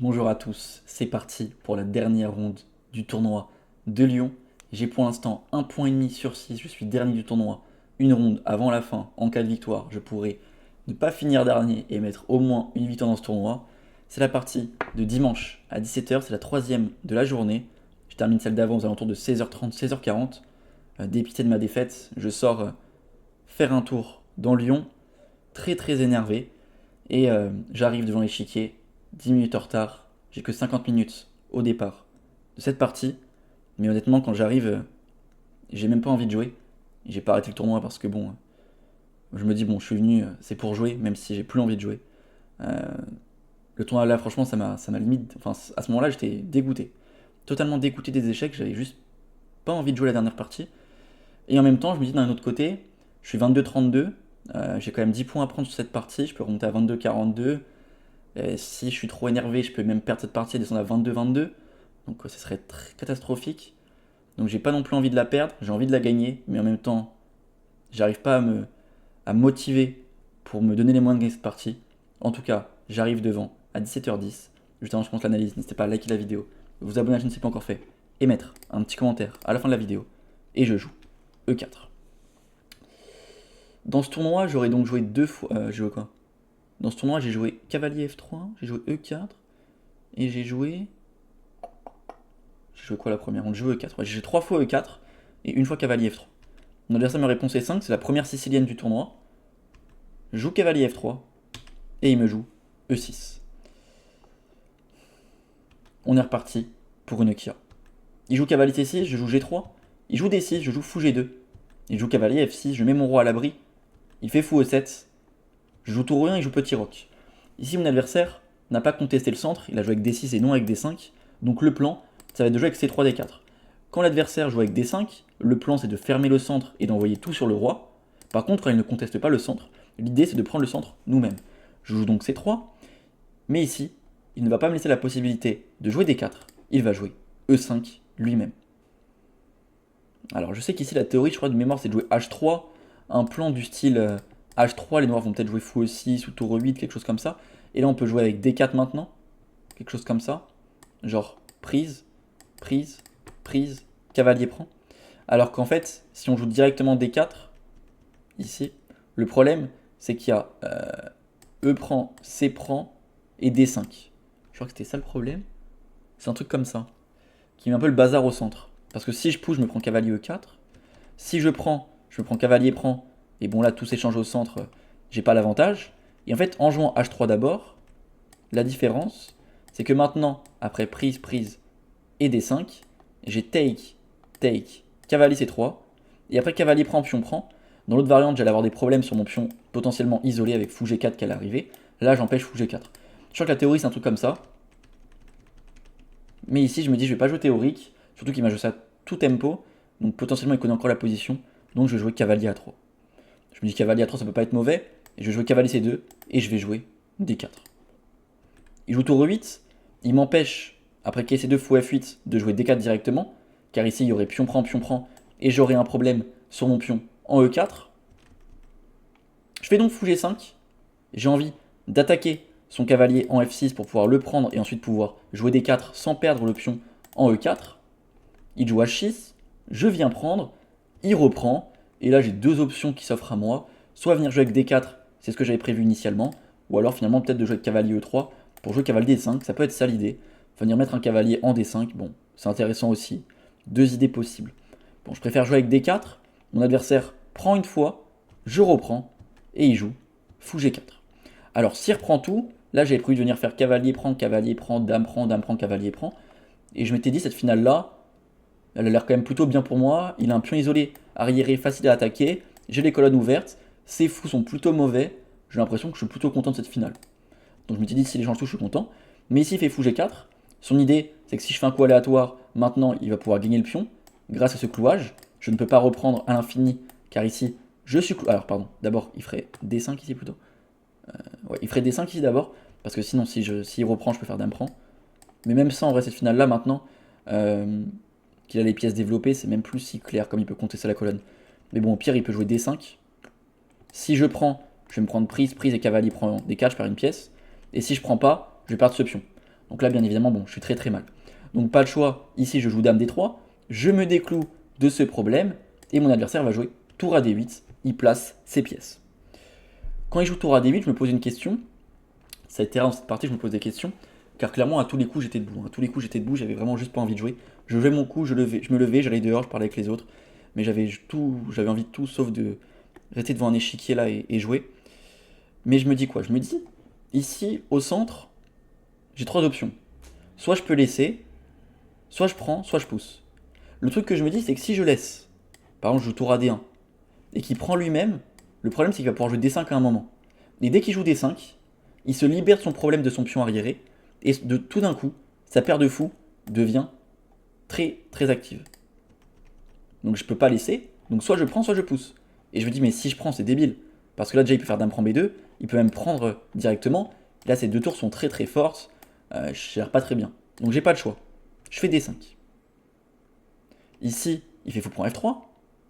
Bonjour à tous, c'est parti pour la dernière ronde du tournoi de Lyon. J'ai pour l'instant 1,5 points sur 6, je suis dernier du tournoi. Une ronde avant la fin, en cas de victoire, je pourrais ne pas finir dernier et mettre au moins une victoire dans ce tournoi. C'est la partie de dimanche à 17h, c'est la troisième de la journée. Je termine celle d'avant aux alentours de 16h30, 16h40. Dépité de ma défaite, je sors faire un tour dans Lyon, très très énervé. Et j'arrive devant l'échiquier, 10 minutes en retard. J'ai que 50 minutes au départ de cette partie. Mais honnêtement, quand j'arrive, j'ai même pas envie de jouer. J'ai pas arrêté le tournoi parce que bon, je me dis bon, je suis venu, c'est pour jouer, même si j'ai plus envie de jouer. Euh, le tournoi là, franchement, ça m'a limite. Enfin, à ce moment-là, j'étais dégoûté. Totalement dégoûté des échecs, j'avais juste pas envie de jouer la dernière partie. Et en même temps, je me dis d'un autre côté, je suis 22-32, j'ai quand même 10 points à prendre sur cette partie, je peux remonter à 22-42. Si je suis trop énervé, je peux même perdre cette partie et descendre à 22-22. Donc ce serait très catastrophique. Donc j'ai pas non plus envie de la perdre, j'ai envie de la gagner, mais en même temps, j'arrive pas à me motiver pour me donner les moyens de gagner cette partie. En tout cas, j'arrive devant à 17h10. Juste avant que je commence l'analyse, n'hésitez pas à liker la vidéo, vous abonner à la chaîne si ce n'est pas encore fait, et mettre un petit commentaire à la fin de la vidéo. Et je joue E4. Dans ce tournoi, j'aurais donc joué deux fois. J'ai joué quoi? Dans ce tournoi, j'ai joué cavalier F3, j'ai joué E4, et j'ai joué. J'ai joué quoi la première? J'ai joué E4. Ouais, j'ai joué 3 fois E4 et une fois cavalier F3. Mon adversaire me répond C5, c'est la première sicilienne du tournoi. Je joue cavalier F3 et il me joue E6. On est reparti pour une Kia. Il joue cavalier C6, je joue G3. Il joue D6, je joue fou G2. Il joue cavalier F6, je mets mon roi à l'abri. Il fait fou E7. Je joue tour E1, il joue petit roc. Ici, mon adversaire n'a pas contesté le centre, il a joué avec D6 et non avec D5. Donc le plan, ça va être de jouer avec C3, D4. Quand l'adversaire joue avec D5, le plan c'est de fermer le centre et d'envoyer tout sur le roi. Par contre, quand il ne conteste pas le centre, l'idée c'est de prendre le centre nous-mêmes. Je joue donc C3, mais ici, il ne va pas me laisser la possibilité de jouer D4, il va jouer E5 lui-même. Alors je sais qu'ici la théorie, je crois de mémoire, c'est de jouer H3, un plan du style H3, les noirs vont peut-être jouer fou E6 ou tour E8, quelque chose comme ça. Et là on peut jouer avec D4 maintenant, quelque chose comme ça. Genre prise, prise, prise, cavalier prend. Alors qu'en fait, si on joue directement D4, ici, le problème c'est qu'il y a E prend, C prend et D5. Je crois que c'était ça le problème. C'est un truc comme ça, qui met un peu le bazar au centre. Parce que si je pousse, je me prends cavalier E4. Si je me prends cavalier prend. Et bon là, tout s'échange au centre, j'ai pas l'avantage. Et en fait, en jouant H3 d'abord, la différence, c'est que maintenant, après prise, prise et D5, j'ai take, take, cavalier C3. Et après cavalier prend, pion prend. Dans l'autre variante, j'allais avoir des problèmes sur mon pion potentiellement isolé avec fou G4 qui allait arriver. Là, j'empêche fou G4. Je crois que la théorie, c'est un truc comme ça. Mais ici, je me dis, je vais pas jouer théorique. Surtout qu'il m'a joué ça tout tempo. Donc potentiellement, il connaît encore la position. Donc je vais jouer cavalier A3. Je me dis cavalier A3, ça peut pas être mauvais. Et je vais jouer cavalier C2. Et je vais jouer D4. Il joue tour E8. Il m'empêche, après cavalier C2, fou F8, de jouer D4 directement. Car ici, il y aurait pion prend. Et j'aurais un problème sur mon pion en E4. Je fais donc fou G5. J'ai envie d'attaquer son cavalier en F6 pour pouvoir le prendre et ensuite pouvoir jouer D4 sans perdre le pion en E4. Il joue H6, je viens prendre, il reprend, et là j'ai deux options qui s'offrent à moi, soit venir jouer avec D4, c'est ce que j'avais prévu initialement, ou alors finalement peut-être de jouer avec cavalier E3 pour jouer cavalier D5, ça peut être ça l'idée. Venir mettre un cavalier en D5, bon, c'est intéressant aussi. Deux idées possibles. Bon, je préfère jouer avec D4, mon adversaire prend une fois, je reprends, et il joue fou G4. Alors s'il reprend tout, là j'avais prévu de venir faire cavalier prend, dame prend, cavalier prend, et je m'étais dit cette finale là, elle a l'air quand même plutôt bien pour moi. Il a un pion isolé, arriéré, facile à attaquer. J'ai les colonnes ouvertes. Ses fous sont plutôt mauvais. J'ai l'impression que je suis plutôt content de cette finale. Donc je m'étais dit, si les gens le touchent, je suis content. Mais ici, il fait fou G4. Son idée, c'est que si je fais un coup aléatoire, maintenant, il va pouvoir gagner le pion. Grâce à ce clouage, je ne peux pas reprendre à l'infini. Car ici, je suis cloué. Alors, pardon. D'abord, il ferait D5 ici plutôt. Ouais, il ferait D5 ici d'abord. Parce que sinon, s'il reprend, je peux faire dame prend. Mais même sans, en vrai, cette finale-là, maintenant... qu'il a les pièces développées, c'est même plus si clair comme il peut compter ça la colonne. Mais bon, au pire, il peut jouer D5. Si je prends, je vais me prendre prise, prise et cavalier prend D4, je perds une pièce. Et si je prends pas, je vais perdre ce pion. Donc là, bien évidemment, bon, je suis très très mal. Donc pas le choix, ici je joue dame D3, je me décloue de ce problème, et mon adversaire va jouer tour à D8, il place ses pièces. Quand il joue tour à D8, je me pose une question, ça a été rare dans cette partie, je me pose des questions, car clairement à tous les coups j'étais debout, à tous les coups j'étais debout, j'avais vraiment juste pas envie de jouer. Je jouais mon coup, je me levais, j'allais dehors, je parlais avec les autres, mais j'avais envie de tout sauf de rester devant un échiquier là et jouer. Mais je me dis quoi? Je me dis, ici au centre, j'ai trois options. Soit je peux laisser, soit je prends, soit je pousse. Le truc que je me dis, c'est que si je laisse, par exemple je joue tour à D1, et qu'il prend lui-même, le problème c'est qu'il va pouvoir jouer D5 à un moment. Et dès qu'il joue D5, il se libère de son problème de son pion arriéré, et de tout d'un coup, sa paire de fous devient très très active. Donc je peux pas laisser, donc soit je prends, soit je pousse. Et je me dis, mais si je prends, c'est débile. Parce que là déjà il peut faire dame prend B2, il peut même prendre directement. Là ces deux tours sont très très fortes, je gère pas très bien. Donc j'ai pas le choix. Je fais D5. Ici, il fait fou prend F3,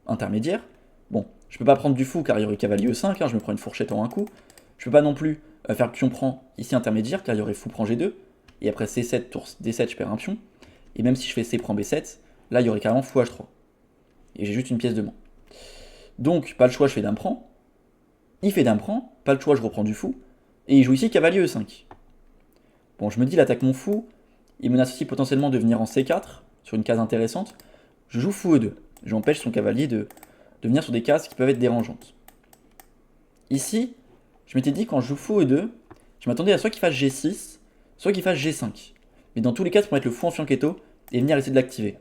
intermédiaire. Bon, je peux pas prendre du fou car il y aurait cavalier E5, je me prends une fourchette en un coup. Je peux pas non plus faire pion prend ici intermédiaire car il y aurait fou prend G2. Et après C7, tour D7, je perds un pion. Et même si je fais C prend B7, là il y aurait carrément fou H3. Et j'ai juste une pièce de moins. Donc, pas le choix, je fais dame prend. Il fait dame prend, pas le choix, je reprends du fou. Et il joue ici cavalier E5. Bon, je me dis, il attaque mon fou. Il menace aussi potentiellement de venir en C4, sur une case intéressante. Je joue fou E2. J'empêche son cavalier de venir sur des cases qui peuvent être dérangeantes. Ici, je m'étais dit, quand je joue fou E2, je m'attendais à soit qu'il fasse G6, soit qu'il fasse G5. Mais dans tous les cas, ça pourrait être le fou en fianchetto et venir essayer de l'activer.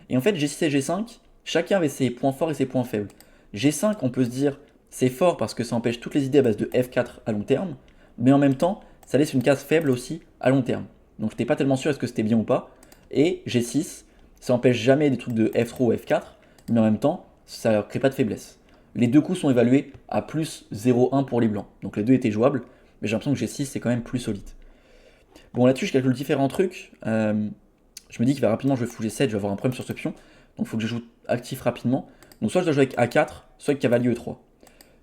Et en fait, G6 et G5, chacun avait ses points forts et ses points faibles. G5, on peut se dire, c'est fort parce que ça empêche toutes les idées à base de F4 à long terme, mais en même temps, ça laisse une case faible aussi à long terme. Donc je n'étais pas tellement sûr est-ce que c'était bien ou pas. Et G6, ça empêche jamais des trucs de F3 ou F4, mais en même temps, ça ne crée pas de faiblesse. Les deux coups sont évalués à plus 0,1 pour les blancs. Donc les deux étaient jouables, mais j'ai l'impression que G6 c'est quand même plus solide. Bon, là-dessus, je calcule différents trucs. Je me dis qu'il va rapidement jouer fou G7, je vais avoir un problème sur ce pion. Donc il faut que je joue actif rapidement. Donc soit je dois jouer avec A4, soit avec cavalier E3.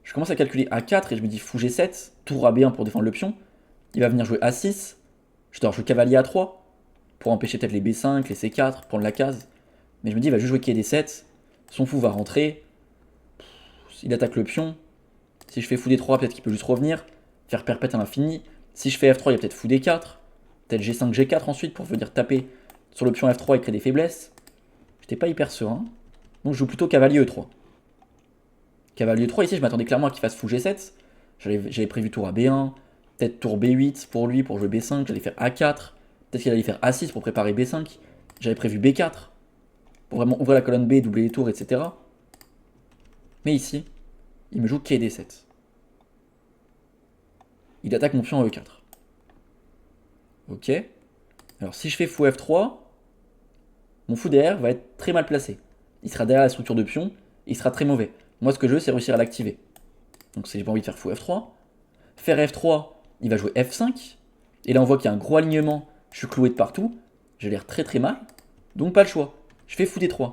Je commence à calculer A4 et je me dis fou G7, tour AB1 pour défendre le pion. Il va venir jouer A6, je dois jouer cavalier A3 pour empêcher peut-être les B5, les C4, prendre la case. Mais je me dis il va juste jouer quai D7, son fou va rentrer, il attaque le pion. Si je fais fou D3, peut-être qu'il peut juste revenir, faire perpète à l'infini. Si je fais F3, il y a peut-être fou D4, peut-être G5, G4 ensuite pour venir taper sur le pion F3 et créer des faiblesses. J'étais pas hyper serein, donc je joue plutôt cavalier E3. Cavalier E3, ici je m'attendais clairement à qu'il fasse fou G7. J'avais prévu tour à B1, peut-être tour B8 pour lui, pour jouer B5, j'allais faire A4, peut-être qu'il allait faire A6 pour préparer B5. J'avais prévu B4, pour vraiment ouvrir la colonne B, doubler les tours, etc. Mais ici, il me joue quai D7. Il attaque mon pion en E4. Ok. Alors si je fais fou F3, mon fou derrière va être très mal placé. Il sera derrière la structure de pion, et il sera très mauvais. Moi ce que je veux c'est réussir à l'activer. Donc si j'ai pas envie de faire fou F3, faire F3, il va jouer F5, et là on voit qu'il y a un gros alignement, je suis cloué de partout, j'ai l'air très très mal, donc pas le choix. Je fais fou D3.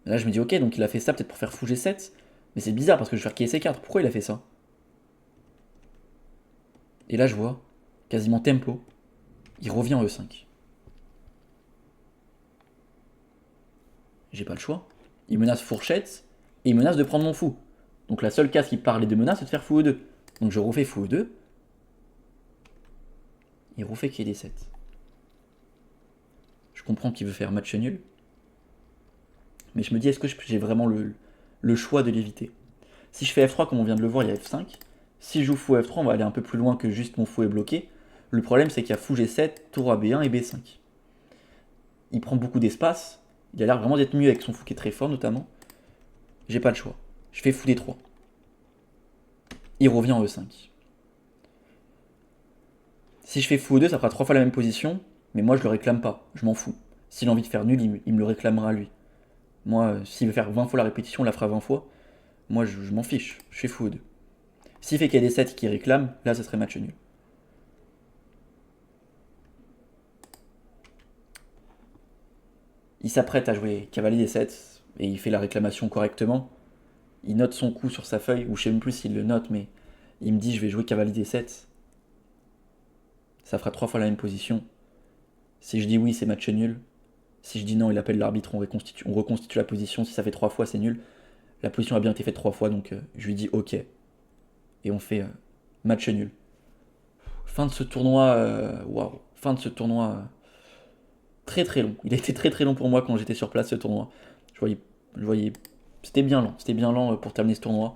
Et là je me dis ok, donc il a fait ça peut-être pour faire fou G7, mais c'est bizarre parce que je vais faire quai C4, pourquoi il a fait ça? Et là je vois, quasiment tempo, il revient en E5. J'ai pas le choix. Il menace fourchette, et il menace de prendre mon fou. Donc la seule case qui parlait de menace, c'est de faire fou E2. Donc je refais fou E2. Il refait quai D7. Je comprends qu'il veut faire match nul. Mais je me dis, est-ce que j'ai vraiment le choix de l'éviter? Si je fais F3, comme on vient de le voir, il y a F5. Si je joue fou F3, on va aller un peu plus loin que juste mon fou est bloqué. Le problème, c'est qu'il y a fou G7, tour à B1 et B5. Il prend beaucoup d'espace. Il a l'air vraiment d'être mieux avec son fou qui est très fort, notamment. J'ai pas le choix. Je fais fou D3. Il revient en E5. Si je fais fou E2, ça fera 3 fois la même position, mais moi je le réclame pas, je m'en fous. S'il a envie de faire nul, il me le réclamera lui. Moi, s'il veut faire 20 fois la répétition, il la fera 20 fois. Moi je m'en fiche, je fais fou E2. S'il fait qu'il y a des 7 qui réclament, là ça serait match nul. Il s'apprête à jouer cavalier D7 et il fait la réclamation correctement. Il note son coup sur sa feuille, ou je sais même plus s'il le note, mais il me dit je vais jouer cavalier D7. ça fera 3 fois la même position. Si je dis oui, c'est match nul. Si je dis non, il appelle l'arbitre, on reconstitue la position. Si ça fait 3 fois, c'est nul. La position a bien été faite 3 fois, donc je lui dis ok. Et on fait match nul. Fin de ce tournoi, waouh. Fin de ce tournoi très très long. Il a été très très long pour moi quand j'étais sur place ce tournoi. Je voyais, c'était bien lent pour terminer ce tournoi.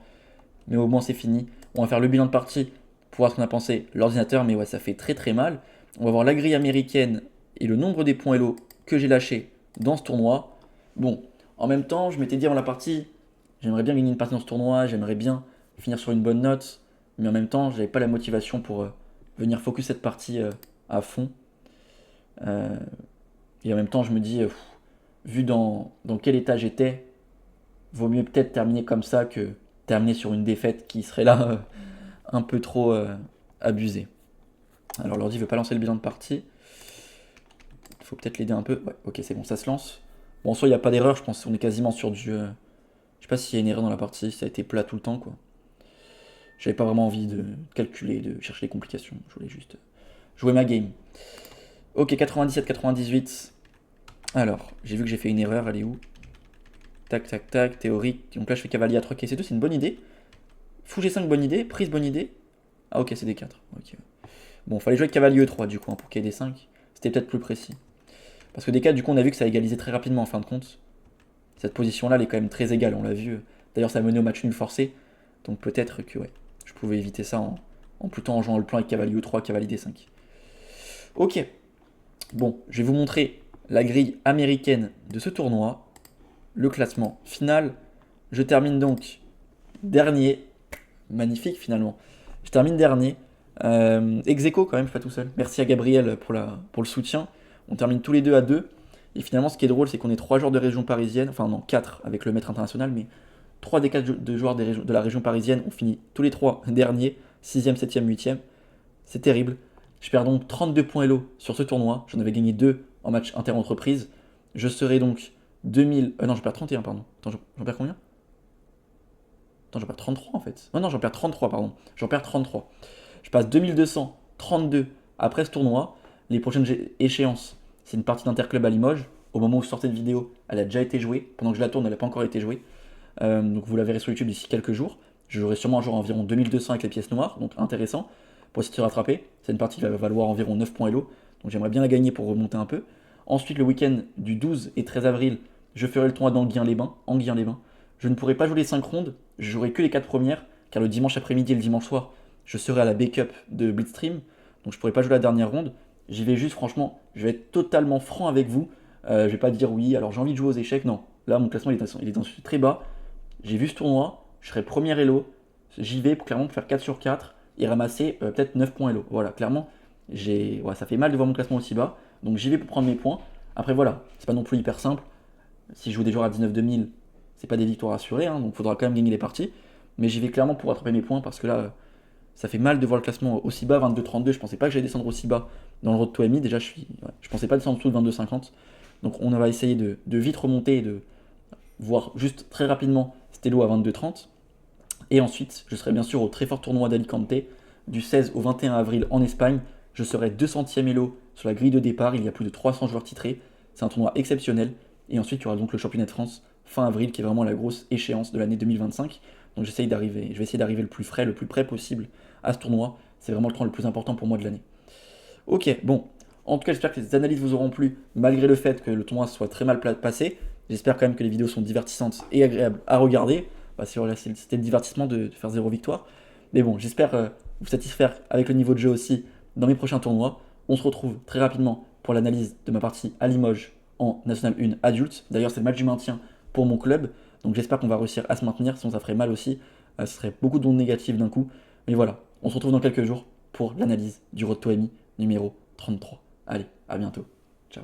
Mais au moins c'est fini. On va faire le bilan de partie pour voir ce qu'on a pensé l'ordinateur, mais ouais, ça fait très très mal. On va voir la grille américaine et le nombre des points Elo que j'ai lâché dans ce tournoi. Bon, en même temps, je m'étais dit avant la partie, j'aimerais bien gagner une partie dans ce tournoi, j'aimerais bien finir sur une bonne note, mais en même temps, j'avais pas la motivation pour venir focus cette partie à fond. Euh, et en même temps, je me dis, vu dans quel état j'étais, vaut mieux peut-être terminer comme ça que terminer sur une défaite qui serait là un peu trop abusée. Alors l'ordi veut pas lancer le bilan de partie. Il faut peut-être l'aider un peu. Ouais, ok, c'est bon, ça se lance. Bon, en soi, il n'y a pas d'erreur, je pense qu'on est quasiment sur du... je sais pas s'il y a une erreur dans la partie, ça a été plat tout le temps, quoi. J'avais pas vraiment envie de calculer, de chercher les complications. Je voulais juste jouer ma game. Ok, 97-98. Alors, j'ai vu que j'ai fait une erreur, elle est où? Tac, tac, tac, théorique. Donc là, je fais cavalier à 3 quai C2, c'est une bonne idée. Fou G5, bonne idée. Prise, bonne idée. Ah, ok, c'est D4. Ok. Bon, fallait jouer avec cavalier E3 du coup, hein, pour qu'il y ait D5. C'était peut-être plus précis. Parce que D4, du coup, on a vu que ça a égalisé très rapidement en fin de compte. Cette position-là, elle est quand même très égale, on l'a vu. D'ailleurs, ça a mené au match nul forcé. Donc peut-être que ouais, je pouvais éviter ça en plutôt en jouant le plan avec cavalier E3, cavalier D5. Ok. Bon, je vais vous montrer la grille américaine de ce tournoi. Le classement final. Je termine donc dernier. Magnifique finalement. Je termine dernier. Ex aequo quand même, je suis pas tout seul. Merci à Gabriel pour le soutien. On termine tous les deux à 2. Et finalement, ce qui est drôle, c'est qu'on est 3 joueurs de région parisienne. Enfin, non, 4 avec le maître international, mais 3 des 4 de joueurs de la région parisienne ont fini tous les 3 derniers. 6ème, 7ème, 8ème. C'est terrible. Je perds donc 32 points Elo sur ce tournoi. J'en avais gagné 2 en match inter-entreprise. Je serai donc 2000. Non, je perds 31, pardon. Attends, j'en perds combien? Attends, j'en perds 33 en fait. Non, j'en perds 33, pardon. J'en perds 33. Je passe 2232 après ce tournoi. Les prochaines échéances, c'est une partie d'interclub à Limoges. Au moment où je sortais de vidéo, elle a déjà été jouée. Pendant que je la tourne, elle n'a pas encore été jouée. Donc vous la verrez sur YouTube d'ici quelques jours. Je jouerai sûrement un jour environ 2200 avec les pièces noires, donc intéressant pour essayer de se rattraper. C'est une partie qui va valoir environ 9 points Elo, donc j'aimerais bien la gagner pour remonter un peu. Ensuite, le week-end du 12 et 13 avril, je ferai le tournoi d'Anguien-les-Bains. Je ne pourrai pas jouer les 5 rondes, je jouerai que les 4 premières, car le dimanche après-midi et le dimanche soir, je serai à la backup de Blitzstream, donc je ne pourrai pas jouer la dernière ronde. J'y vais juste, franchement, je vais être totalement franc avec vous. Je vais pas dire oui, alors j'ai envie de jouer aux échecs, non. Là, mon classement il est très bas. J'ai vu ce tournoi, je serai premier Elo, j'y vais clairement pour faire 4 sur 4 et ramasser peut-être 9 points Elo. Voilà, clairement, ça fait mal de voir mon classement aussi bas, donc j'y vais pour prendre mes points. Après voilà, c'est pas non plus hyper simple. Si je joue des joueurs à 19 2000, c'est pas des victoires assurées, hein, donc il faudra quand même gagner les parties. Mais j'y vais clairement pour rattraper mes points parce que là, ça fait mal de voir le classement aussi bas, 22-32. Je pensais pas que j'allais descendre aussi bas dans le Road to MI. Déjà, je pensais pas descendre en dessous de 22-50. Donc on va essayer de vite remonter et de voir juste très rapidement Stello à 22-30. Et ensuite, je serai bien sûr au très fort tournoi d'Alicante du 16 au 21 avril en Espagne. Je serai 200e Elo sur la grille de départ. Il y a plus de 300 joueurs titrés. C'est un tournoi exceptionnel. Et ensuite, il y aura donc le championnat de France fin avril, qui est vraiment la grosse échéance de l'année 2025. Donc je vais essayer d'arriver le plus frais, le plus près possible à ce tournoi. C'est vraiment le tournoi le plus important pour moi de l'année. Ok, bon. En tout cas, j'espère que les analyses vous auront plu, malgré le fait que le tournoi soit très mal passé. J'espère quand même que les vidéos sont divertissantes et agréables à regarder. C'était le divertissement de faire 0 victoire. Mais bon, j'espère vous satisfaire avec le niveau de jeu aussi dans mes prochains tournois. On se retrouve très rapidement pour l'analyse de ma partie à Limoges en National 1 adulte. D'ailleurs, c'est le match du maintien pour mon club. Donc j'espère qu'on va réussir à se maintenir, sinon ça ferait mal aussi. Ce serait beaucoup d'ondes négatives d'un coup. Mais voilà, on se retrouve dans quelques jours pour l'analyse du Road to MI numéro 33. Allez, à bientôt. Ciao.